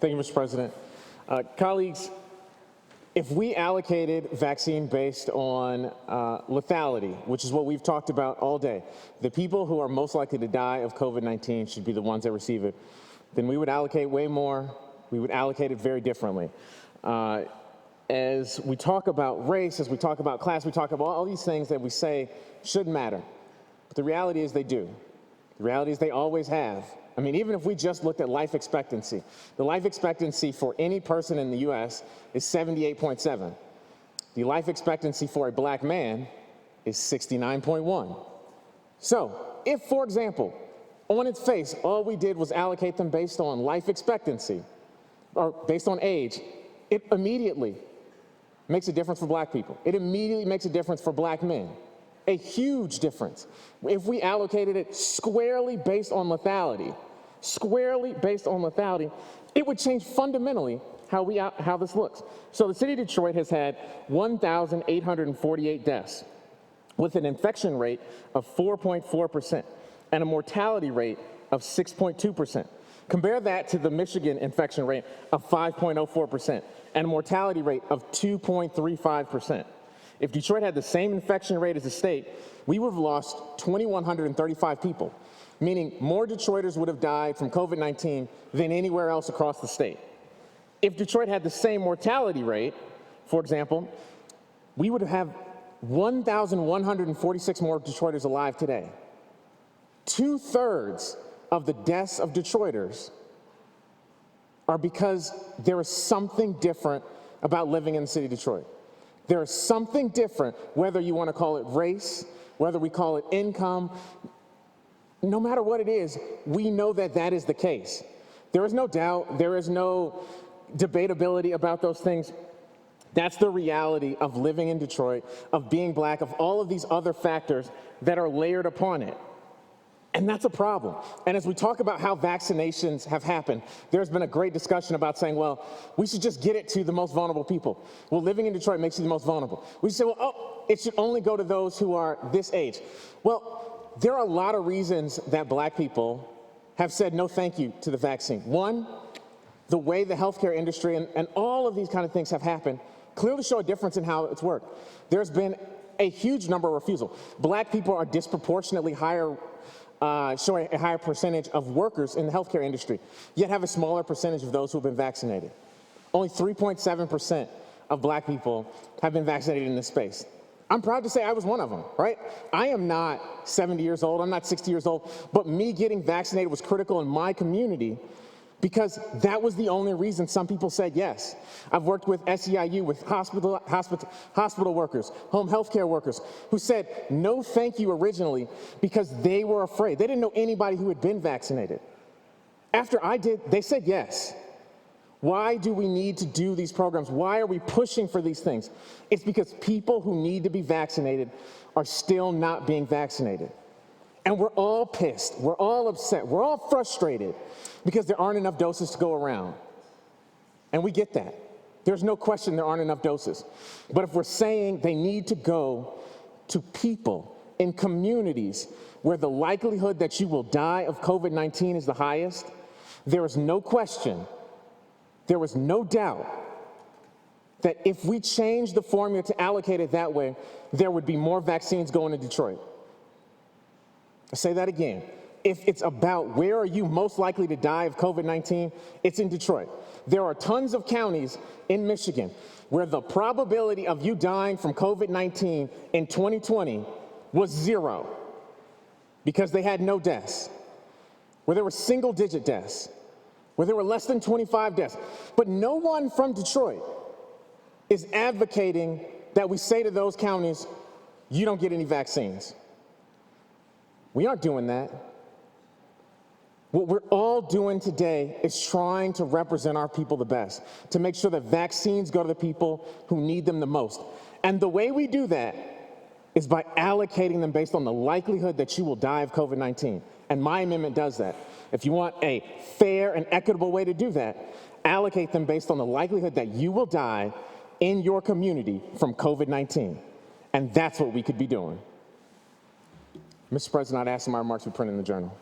Thank you, Mr. President. Colleagues, if we allocated vaccine based on lethality, which is what we've talked about all day, the people who are most likely to die of COVID-19 should be the ones that receive it, then we would allocate way more. We would allocate it very differently. As we talk about race, as we talk about class, we talk about all these things that we say shouldn't matter. But the reality is they do. The reality is they always have. I mean, even if we just looked at life expectancy, the life expectancy for any person in the U.S. is 78.7. The life expectancy for a black man is 69.1. So if, for example, on its face, all we did was allocate them based on life expectancy or based on age, it immediately makes a difference for black people. It immediately makes a difference for black men. A huge difference. If we allocated it squarely based on lethality, it would change fundamentally how this looks. So the city of Detroit has had 1,848 deaths with an infection rate of 4.4% and a mortality rate of 6.2%. Compare that to the Michigan infection rate of 5.04% and a mortality rate of 2.35%. If Detroit had the same infection rate as the state, we would have lost 2,135 people, meaning more Detroiters would have died from COVID-19 than anywhere else across the state. If Detroit had the same mortality rate, for example, we would have 1,146 more Detroiters alive today. 2/3 of the deaths of Detroiters are because there is something different about living in the city of Detroit. There is something different, whether you want to call it race, whether we call it income. No matter what it is, we know that that is the case. There is no doubt, there is no debatability about those things. That's the reality of living in Detroit, of being black, of all of these other factors that are layered upon it. And that's a problem. And as we talk about how vaccinations have happened, there's been a great discussion about saying, well, we should just get it to the most vulnerable people. Well, living in Detroit makes you the most vulnerable. We say, well, it should only go to those who are this age. Well, there are a lot of reasons that black people have said no thank you to the vaccine. One, the way the healthcare industry and all of these kind of things have happened clearly show a difference in how it's worked. There's been a huge number of refusals. Black people are disproportionately higher, showing a higher percentage of workers in the healthcare industry, yet have a smaller percentage of those who have been vaccinated. Only 3.7% of black people have been vaccinated in this space. I'm proud to say I was one of them, right? I am not 70 years old, I'm not 60 years old, but me getting vaccinated was critical in my community because that was the only reason some people said yes. I've worked with SEIU, with hospital workers, home health care workers, who said no thank you originally because they were afraid. They didn't know anybody who had been vaccinated. After I did, they said yes. Why do we need to do these programs? Why are we pushing for these things? It's because people who need to be vaccinated are still not being vaccinated. And we're all pissed, we're all upset, we're all frustrated because there aren't enough doses to go around. And we get that. There's no question there aren't enough doses. But if we're saying they need to go to people in communities where the likelihood that you will die of COVID-19 is the highest, there is no question, there was no doubt that if we change the formula to allocate it that way, there would be more vaccines going to Detroit. I'll say that again. If it's about where are you most likely to die of COVID-19, it's in Detroit. There are tons of counties in Michigan where the probability of you dying from COVID-19 in 2020 was 0 because they had no deaths, where there were single-digit deaths, where there were less than 25 deaths. But no one from Detroit is advocating that we say to those counties, you don't get any vaccines. We aren't doing that. What we're all doing today is trying to represent our people the best, to make sure that vaccines go to the people who need them the most. And the way we do that is by allocating them based on the likelihood that you will die of COVID-19. And my amendment does that. If you want a fair and equitable way to do that, allocate them based on the likelihood that you will die in your community from COVID-19. And that's what we could be doing. Mr. President, I'd ask my remarks to be printed in the journal.